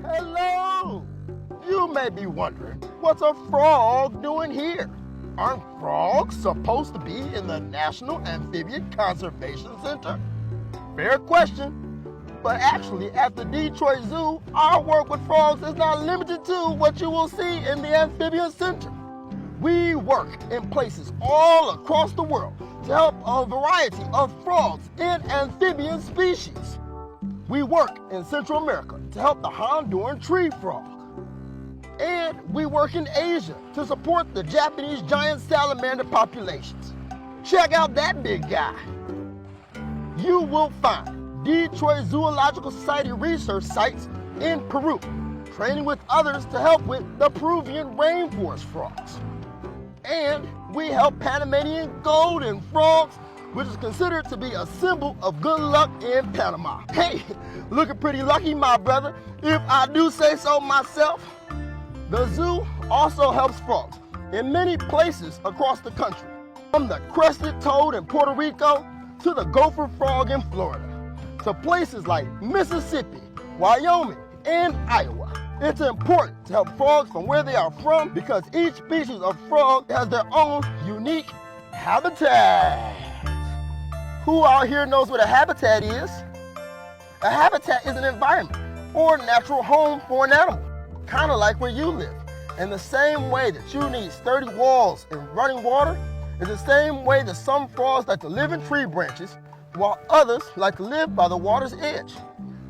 Hello! You may be wondering, what's a frog doing here? Aren't frogs supposed to be in the National Amphibian Conservation Center? Fair question. But actually, at the Detroit Zoo, our work with frogs is not limited to what you will see in the Amphibian Center. We work in places all across the world to help a variety of frogs and amphibian species. We work in Central America to help the Honduran tree frog. And we work in Asia to support the Japanese giant salamander populations. Check out that big guy. You will find Detroit Zoological Society research sites in Peru, training with others to help with the Peruvian rainforest frogs. And we help Panamanian golden frogs, which is considered to be a symbol of good luck in Panama. Hey, looking pretty lucky, my brother, if I do say so myself. The zoo also helps frogs in many places across the country, from the crested toad in Puerto Rico to the gopher frog in Florida, to places like Mississippi, Wyoming, and Iowa. It's important to help frogs from where they are from because each species of frog has their own unique habitat. Who out here knows what a habitat is? A habitat is an environment or natural home for an animal, kind of like where you live. In the same way that you need sturdy walls and running water, is the same way that some frogs like to live in tree branches, while others like to live by the water's edge.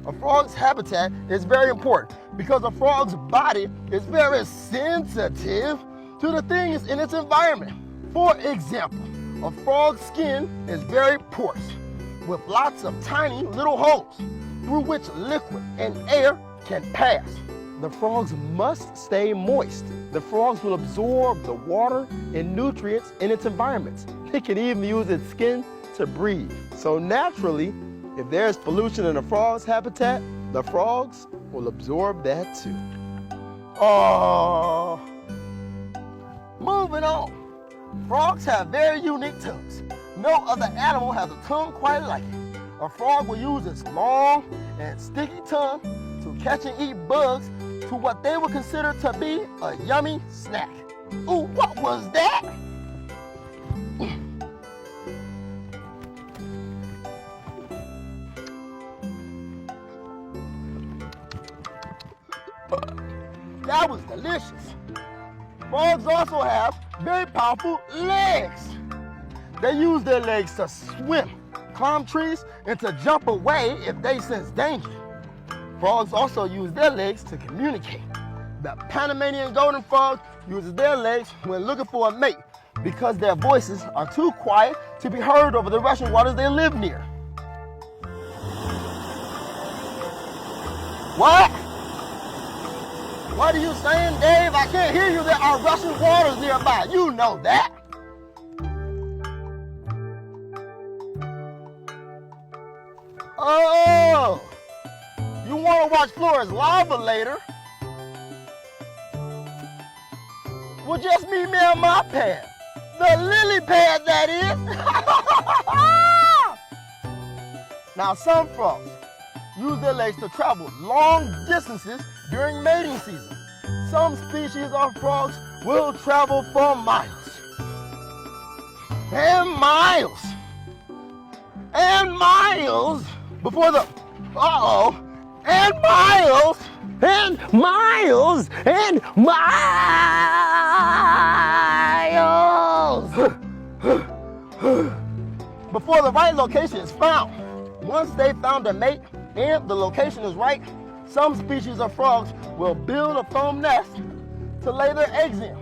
A frog's habitat is very important because a frog's body is very sensitive to the things in its environment. For example, a frog's skin is very porous, with lots of tiny little holes through which liquid and air can pass. The frogs must stay moist. The frogs will absorb the water and nutrients in its environments. It can even use its skin to breathe. So naturally, if there's pollution in a frog's habitat, the frogs will absorb that too. Oh, moving on. Frogs have very unique tongues. No other animal has a tongue quite like it. A frog will use its long and sticky tongue to catch and eat bugs to what they would consider to be a yummy snack. Ooh, what was that? That was delicious. Frogs also have very powerful legs. They use their legs to swim, climb trees, and to jump away if they sense danger. Frogs also use their legs to communicate. The Panamanian golden frog uses their legs when looking for a mate because their voices are too quiet to be heard over the rushing waters they live near. What? What are you saying, Dave? I can't hear you. There are rushing waters nearby. You know that. Oh, you want to watch Flora's lava later? Well, just meet me on my pad. The lily pad, that is. Now, some frogs use their legs to travel long distances during mating season. Some species of frogs will travel for miles and miles and miles before the, and miles and miles and miles before the right location is found. Once they've found a mate and the location is right, some species of frogs will build a foam nest to lay their eggs in,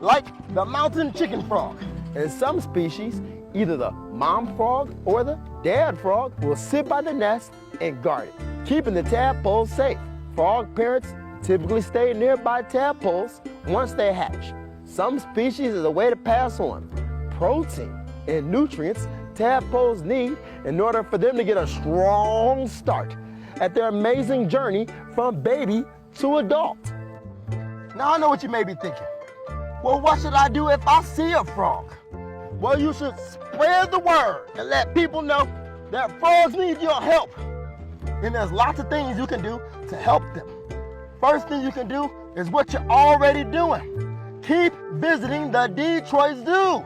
like the mountain chicken frog. And some species, either the mom frog or the dad frog, will sit by the nest and guard it, keeping the tadpoles safe. Frog parents typically stay nearby tadpoles once they hatch. Some species is a way to pass on protein and nutrients tadpoles need in order for them to get a strong start at their amazing journey from baby to adult. Now I know what you may be thinking. Well, what should I do if I see a frog? Well, you should spread the word and let people know that frogs need your help. And there's lots of things you can do to help them. first thing you can do is what you're already doing. Keep visiting the Detroit Zoo.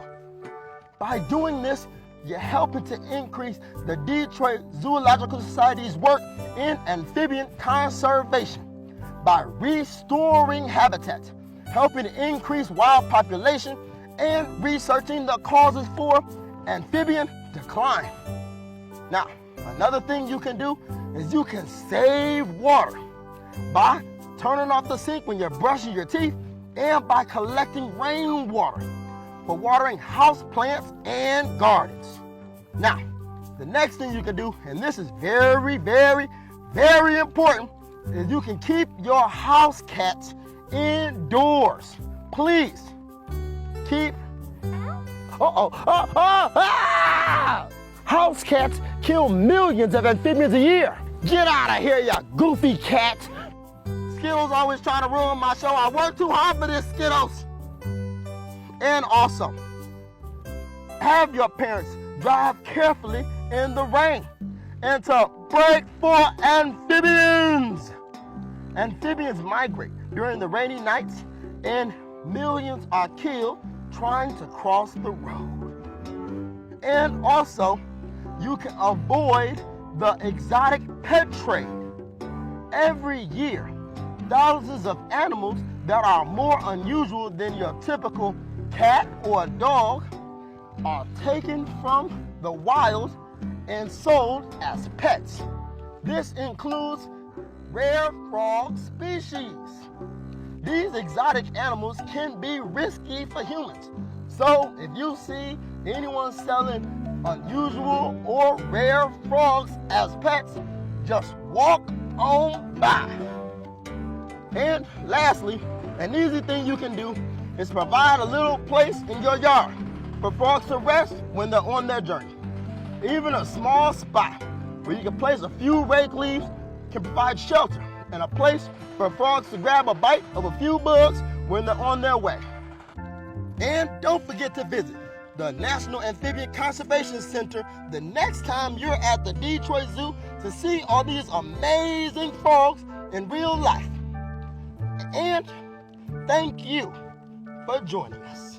By doing this, you're helping to increase the Detroit Zoological Society's work in amphibian conservation by restoring habitats, helping to increase wild population, and researching the causes for amphibian decline. Now, another thing you can do is you can save water by turning off the sink when you're brushing your teeth and by collecting rainwater for watering house plants and gardens. Now, the next thing you can do, and this is very, very, very important, is you can keep your house cats indoors. Please keep. House cats kill millions of amphibians a year. Get out of here, you goofy cat. Skittles always trying to ruin my show. I work too hard for this, Skittles. And also, have your parents drive carefully in the rain and to brake for amphibians. Amphibians migrate during the rainy nights and millions are killed trying to cross the road. And also, you can avoid the exotic pet trade. Every year, thousands of animals that are more unusual than your typical cat or dog are taken from the wild and sold as pets. This includes rare frog species. These exotic animals can be risky for humans. So if you see anyone selling unusual or rare frogs as pets, just walk on by. And lastly, an easy thing you can do is provide a little place in your yard for frogs to rest when they're on their journey. Even a small spot where you can place a few rake leaves can provide shelter and a place for frogs to grab a bite of a few bugs when they're on their way. And don't forget to visit the National Amphibian Conservation Center the next time you're at the Detroit Zoo to see all these amazing frogs in real life. And thank you for joining us.